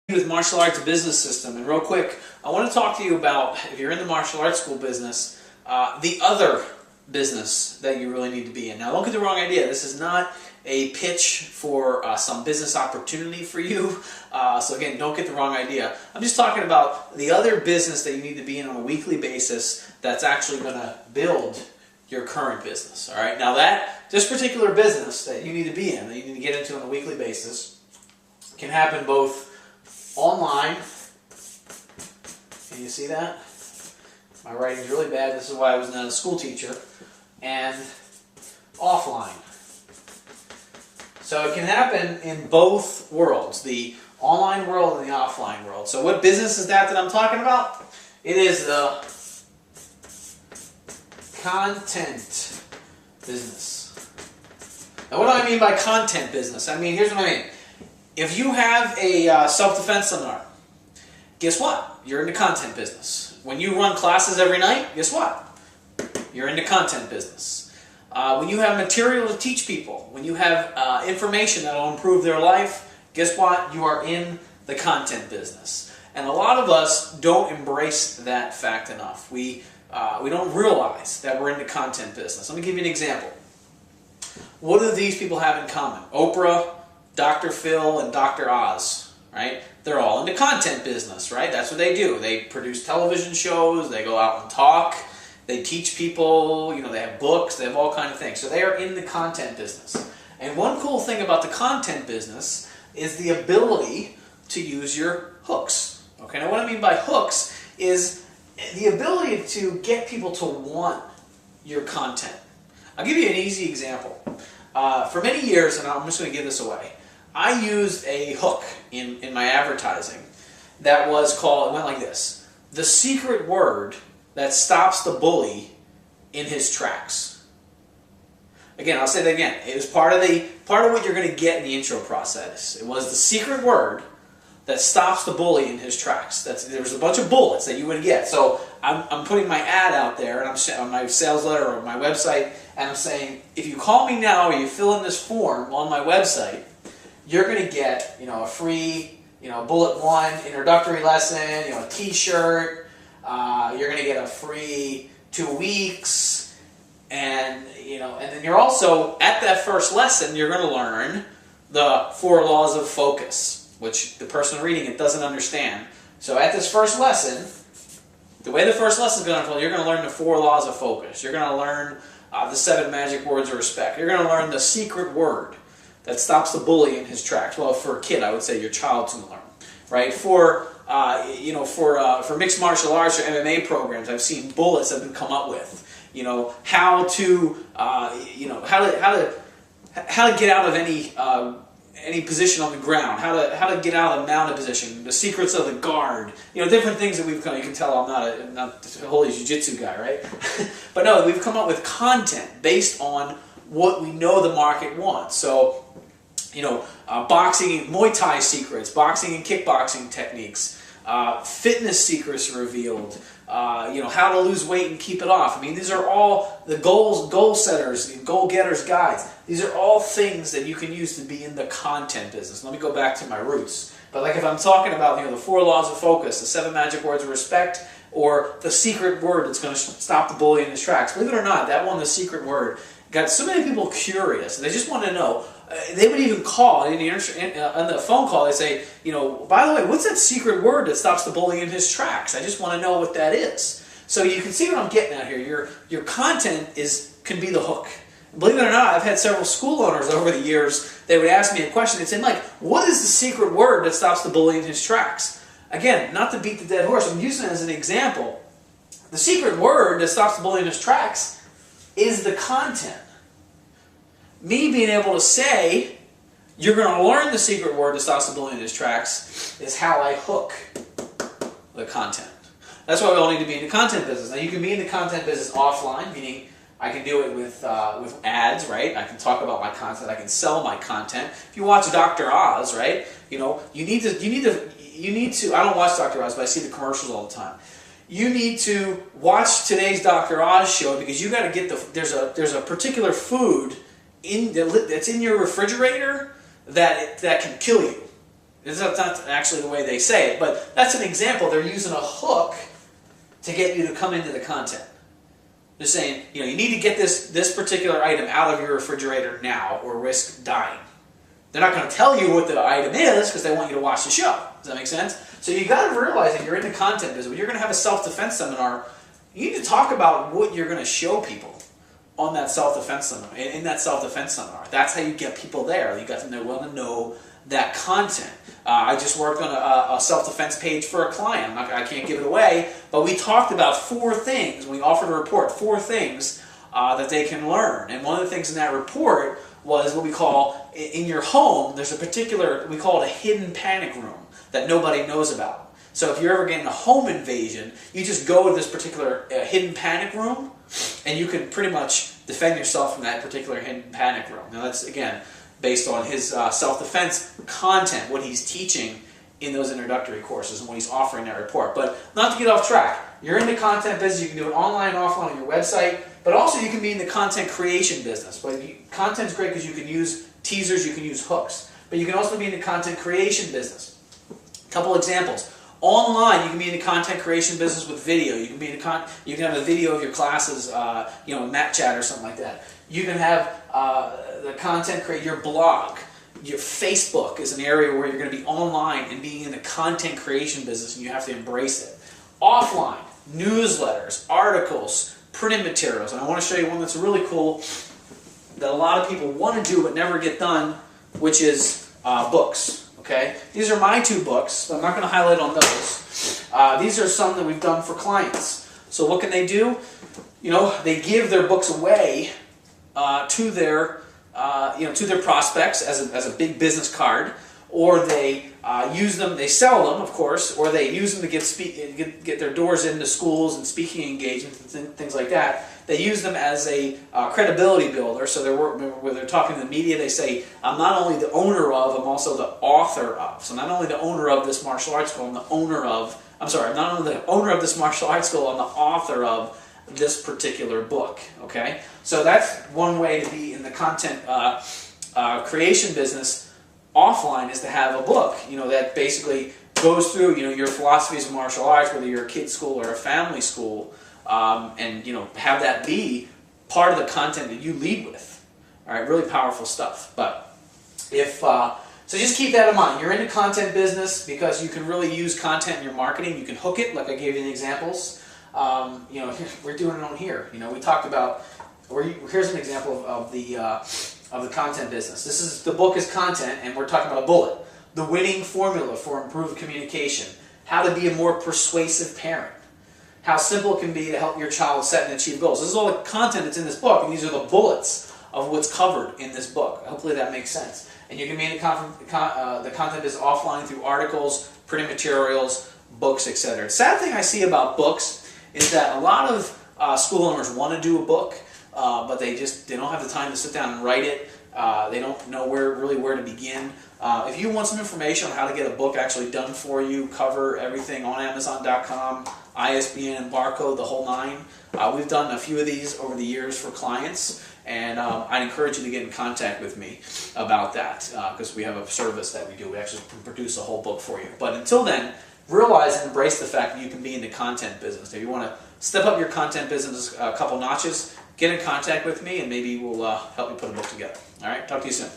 With martial arts business system, and real quick, I want to talk to you about, if you're in the martial arts school business, the other business that you really need to be in. Now, don't get the wrong idea. This is not a pitch for some business opportunity for you. So again, don't get the wrong idea. I'm just talking about the other business that you need to be in on a weekly basis that's actually going to build your current business. All right. Now this particular business that you need to be in, that you need to get into on a weekly basis, can happen both online. Can you see that? My writing's really bad. This is why I was not a school teacher. And offline. So it can happen in both worlds, the online world and the offline world. So what business is that I'm talking about? It is the content business. Now, what do I mean by content business? I mean, here's what I mean. If you have a self-defense seminar, guess what? You're in the content business. When you run classes every night, guess what? You're in the content business. When you have material to teach people, when you have information that will improve their life, guess what? You are in the content business. And a lot of us don't embrace that fact enough. We don't realize that we're in the content business. Let me give you an example. What do these people have in common? Oprah, Dr. Phil, and Dr. Oz, right? They're all in the content business, right? That's what they do. They produce television shows, they go out and talk, they teach people, they have books, they have all kinds of things. So they are in the content business. And one cool thing about the content business is the ability to use your hooks. Okay, now what I mean by hooks is the ability to get people to want your content. I'll give you an easy example. For many years, and I'm just going to give this away, I used a hook in my advertising that was called, it went like this: the secret word that stops the bully in his tracks. Again, I'll say that again. It was part of what you're going to get in the intro process. It was the secret word that stops the bully in his tracks. There was a bunch of bullets that you would get. So I'm putting my ad out there, and I'm on my sales letter or my website, and I'm saying, if you call me now or you fill in this form on my website, you're going to get, a free, bullet one introductory lesson, a T-shirt. You're going to get a free 2 weeks, and then you're also at that first lesson. You're going to learn the 4 laws of focus, which the person reading it doesn't understand. So at this first lesson, the way the first lesson is going to unfold, you're going to learn the 4 laws of focus. You're going to learn the 7 magic words of respect. You're going to learn the secret word that stops the bully in his tracks. Well, for a kid, I would say your child's going to learn, right? For mixed martial arts or MMA programs, I've seen bullets that have been come up with. How to get out of any position on the ground, how to get out of the mounted position, the secrets of the guard, different things that we've come. You can tell I'm not a holy jiu-jitsu guy, right? But no, we've come up with content based on what we know the market wants. So, boxing, Muay Thai secrets, boxing and kickboxing techniques, fitness secrets revealed, how to lose weight and keep it off. I mean, these are all the goal setters, goal getters guides. These are all things that you can use to be in the content business. Let me go back to my roots. But like if I'm talking about, the 4 laws of focus, the 7 magic words of respect, or the secret word that's going to stop the bully in his tracks. Believe it or not, that one, the secret word, got so many people curious. They just want to know. They would even call on the phone call. They say, by the way, what's that secret word that stops the bully in his tracks? I just want to know what that is. So you can see what I'm getting at here. Your content can be the hook. Believe it or not, I've had several school owners over the years. They would ask me a question. They'd say, Mike, what is the secret word that stops the bully in his tracks? Again, not to beat the dead horse. I'm using it as an example. The secret word that stops the bully in his tracks is the content. Me being able to say, you're going to learn the secret word that stops the bully in his tracks, is how I hook the content. That's why we all need to be in the content business. Now, you can be in the content business offline, meaning I can do it with ads, right? I can talk about my content. I can sell my content. If you watch Dr. Oz, right? You need to. I don't watch Dr. Oz, but I see the commercials all the time. You need to watch today's Dr. Oz show because you got to get there's a particular food that's in your refrigerator that can kill you. That's not actually the way they say it, but that's an example. They're using a hook to get you to come into the content. They're saying, you need to get this particular item out of your refrigerator now or risk dying. They're not going to tell you what the item is because they want you to watch the show. Does that make sense? So you got to realize that you're in the content business. When you're going to have a self-defense seminar, you need to talk about what you're going to show people on that self-defense seminar. In that self-defense seminar, that's how you get people there. You got to want to know that content. I just worked on a self-defense page for a client. I can't give it away, but we talked about 4 things. We offered a report, 4 things that they can learn. And one of the things in that report was what we call, in your home, there's a particular, we call it a hidden panic room that nobody knows about. So if you're ever getting a home invasion, you just go to this particular hidden panic room, and you can pretty much defend yourself from that particular hidden panic room. Now that's, again, based on his self-defense content, what he's teaching in those introductory courses and what he's offering in that report. But not to get off track, you're in the content business. You can do it online and offline on your website, but also you can be in the content creation business. But content's great because you can use teasers, you can use hooks, but you can also be in the content creation business. A couple examples. Online, you can be in the content creation business with video. You can be in you can have a video of your classes, MatChat or something like that. You can have the content create your blog. Your Facebook is an area where you're going to be online and being in the content creation business, and you have to embrace it. Offline, newsletters, articles, printed materials. And I want to show you one that's really cool that a lot of people want to do but never get done, which is books. Okay, these are my 2 books, so I'm not going to highlight on those. These are some that we've done for clients. So what can they do? They give their books away to their prospects as a big business card, or they use them. They sell them, of course, or they use them to get their doors into schools and speaking engagements and things like that. They use them as a credibility builder. So when they're talking to the media, they say, "I'm not only the owner of, I'm also the author of." So not only the owner of this martial arts school, I'm the owner of. I'm not only the owner of this martial arts school, I'm the author of this particular book. Okay, so that's one way to be in the content creation business offline, is to have a book, that basically goes through, your philosophies of martial arts, whether you're a kid's school or a family school, and have that be part of the content that you lead with. All right, really powerful stuff. But so just keep that in mind. You're in the content business because you can really use content in your marketing. You can hook it, like I gave you the examples. We're doing it on here. We talked about. Here's an example of the content business. The book is content, and we're talking about a bullet. The winning formula for improved communication. How to be a more persuasive parent. How simple it can be to help your child set and achieve goals. This is all the content that's in this book, and these are the bullets of what's covered in this book. Hopefully that makes sense. And you can be in the content business offline through articles, printed materials, books, etc. The sad thing I see about books is that a lot of school owners want to do a book, but they don't have the time to sit down and write it. They don't know where to begin. If you want some information on how to get a book actually done for you, cover everything on Amazon.com, ISBN and barcode, the whole 9. We've done a few of these over the years for clients, and I'd encourage you to get in contact with me about that, because we have a service that we do. We actually produce a whole book for you. But until then, realize and embrace the fact that you can be in the content business. If you want to step up your content business a couple notches, get in contact with me, and maybe we'll help you put a book together. All right, talk to you soon.